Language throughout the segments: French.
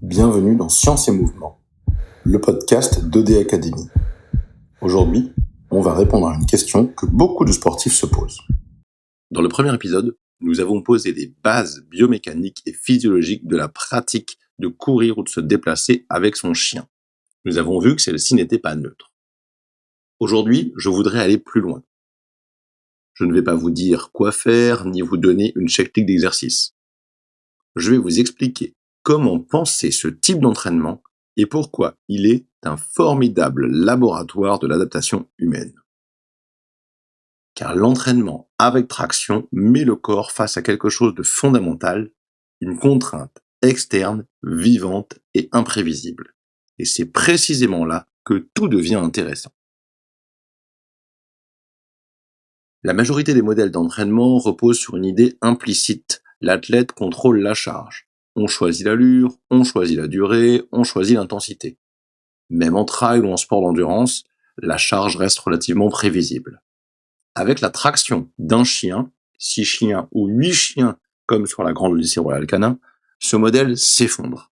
Bienvenue dans Science et Mouvement, le podcast d'ED Academy. Aujourd'hui, on va répondre à une question que beaucoup de sportifs se posent. Dans le premier épisode, nous avons posé les bases biomécaniques et physiologiques de la pratique de courir ou de se déplacer avec son chien. Nous avons vu que celle-ci n'était pas neutre. Aujourd'hui, je voudrais aller plus loin. Je ne vais pas vous dire quoi faire, ni vous donner une checklist d'exercices. Je vais vous expliquer comment penser ce type d'entraînement et pourquoi il est un formidable laboratoire de l'adaptation humaine. Car l'entraînement avec traction met le corps face à quelque chose de fondamental, une contrainte externe, vivante et imprévisible. Et c'est précisément là que tout devient intéressant. La majorité des modèles d'entraînement reposent sur une idée implicite. L'athlète contrôle la charge. On choisit l'allure, on choisit la durée, on choisit l'intensité. Même en trail ou en sport d'endurance, la charge reste relativement prévisible. Avec la traction d'un chien, 6 chiens ou 8 chiens, comme sur la Grande Odyssée Royale Canin, ce modèle s'effondre.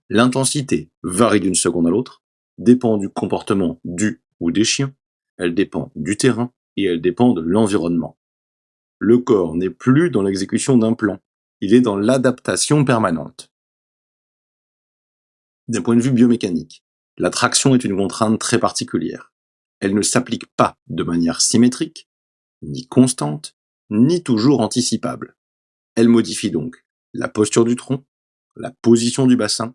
L'intensité varie d'une seconde à l'autre, dépend du comportement du ou des chiens, elle dépend du terrain et elle dépend de l'environnement. Le corps n'est plus dans l'exécution d'un plan, il est dans l'adaptation permanente. D'un point de vue biomécanique, la traction est une contrainte très particulière. Elle ne s'applique pas de manière symétrique, ni constante, ni toujours anticipable. Elle modifie donc la posture du tronc, la position du bassin,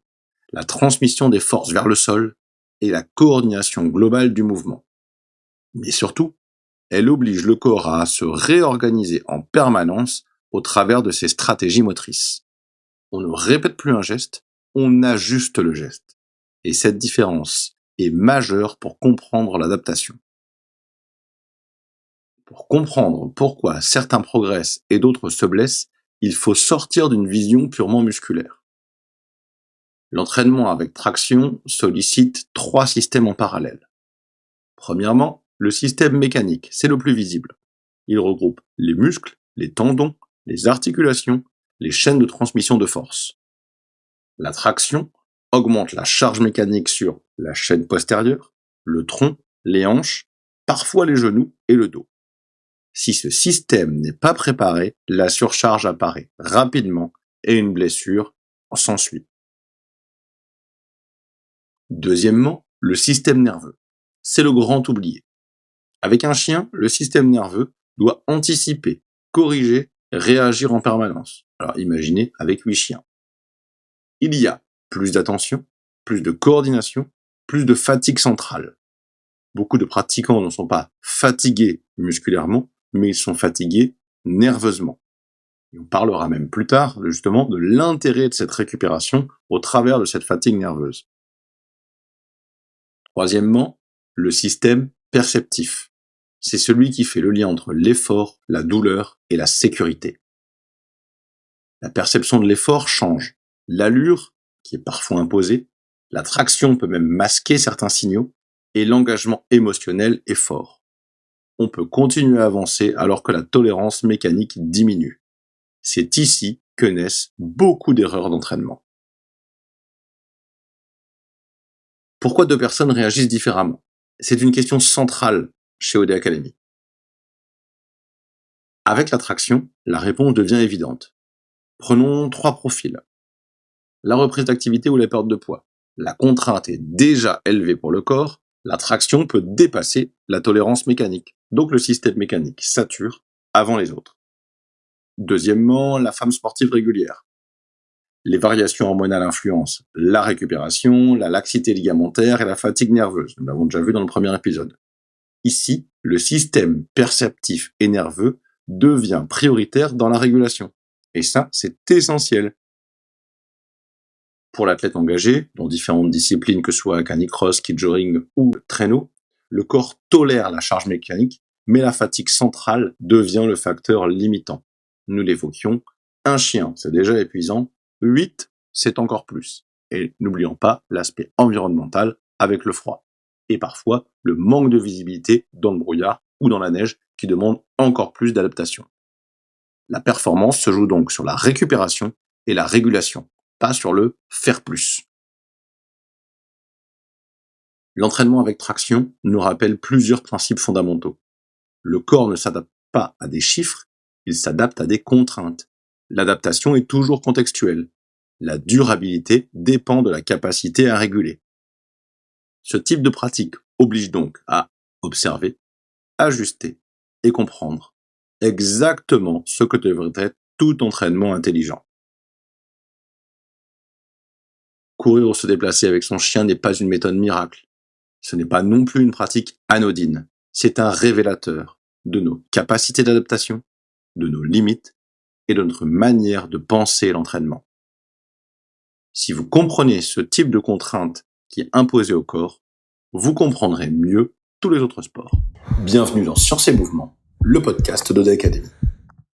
la transmission des forces vers le sol et la coordination globale du mouvement. Mais surtout, elle oblige le corps à se réorganiser en permanence au travers de ses stratégies motrices. On ne répète plus un geste, on ajuste le geste. Et cette différence est majeure pour comprendre l'adaptation. Pour comprendre pourquoi certains progressent et d'autres se blessent, il faut sortir d'une vision purement musculaire. L'entraînement avec traction sollicite 3 systèmes en parallèle. Premièrement, le système mécanique, c'est le plus visible. Il regroupe les muscles, les tendons, les articulations, les chaînes de transmission de force. La traction augmente la charge mécanique sur la chaîne postérieure, le tronc, les hanches, parfois les genoux et le dos. Si ce système n'est pas préparé, la surcharge apparaît rapidement et une blessure s'ensuit. Deuxièmement, le système nerveux. C'est le grand oublié. Avec un chien, le système nerveux doit anticiper, corriger, réagir en permanence. Alors imaginez avec 8 chiens. Il y a plus d'attention, plus de coordination, plus de fatigue centrale. Beaucoup de pratiquants ne sont pas fatigués musculairement, mais ils sont fatigués nerveusement. Et on parlera même plus tard, justement, de l'intérêt de cette récupération au travers de cette fatigue nerveuse. Troisièmement, le système perceptif. C'est celui qui fait le lien entre l'effort, la douleur et la sécurité. La perception de l'effort change. L'allure, qui est parfois imposée, la traction peut même masquer certains signaux, et l'engagement émotionnel est fort. On peut continuer à avancer alors que la tolérance mécanique diminue. C'est ici que naissent beaucoup d'erreurs d'entraînement. Pourquoi 2 personnes réagissent différemment ? C'est une question centrale chez OD Academy. Avec la traction, la réponse devient évidente. Prenons 3 profils. La reprise d'activité ou la perte de poids. La contrainte est déjà élevée pour le corps, la traction peut dépasser la tolérance mécanique. Donc le système mécanique sature avant les autres. Deuxièmement, la femme sportive régulière. Les variations hormonales influencent la récupération, la laxité ligamentaire et la fatigue nerveuse. Nous l'avons déjà vu dans le premier épisode. Ici, le système perceptif et nerveux devient prioritaire dans la régulation. Et ça, c'est essentiel. Pour l'athlète engagé, dans différentes disciplines que ce soit canicross, ski-jogging ou traîneau, le corps tolère la charge mécanique, mais la fatigue centrale devient le facteur limitant. Nous l'évoquions, un chien, c'est déjà épuisant, 8, c'est encore plus. Et n'oublions pas l'aspect environnemental avec le froid. Et parfois, le manque de visibilité dans le brouillard ou dans la neige qui demande encore plus d'adaptation. La performance se joue donc sur la récupération et la régulation, pas sur le faire plus. L'entraînement avec traction nous rappelle plusieurs principes fondamentaux. Le corps ne s'adapte pas à des chiffres, il s'adapte à des contraintes. L'adaptation est toujours contextuelle. La durabilité dépend de la capacité à réguler. Ce type de pratique oblige donc à observer, ajuster et comprendre exactement ce que devrait être tout entraînement intelligent. Courir ou se déplacer avec son chien n'est pas une méthode miracle. Ce n'est pas non plus une pratique anodine. C'est un révélateur de nos capacités d'adaptation, de nos limites et de notre manière de penser l'entraînement. Si vous comprenez ce type de contrainte qui est imposée au corps, vous comprendrez mieux tous les autres sports. Bienvenue dans Science et Mouvement, le podcast d'Oda Academy.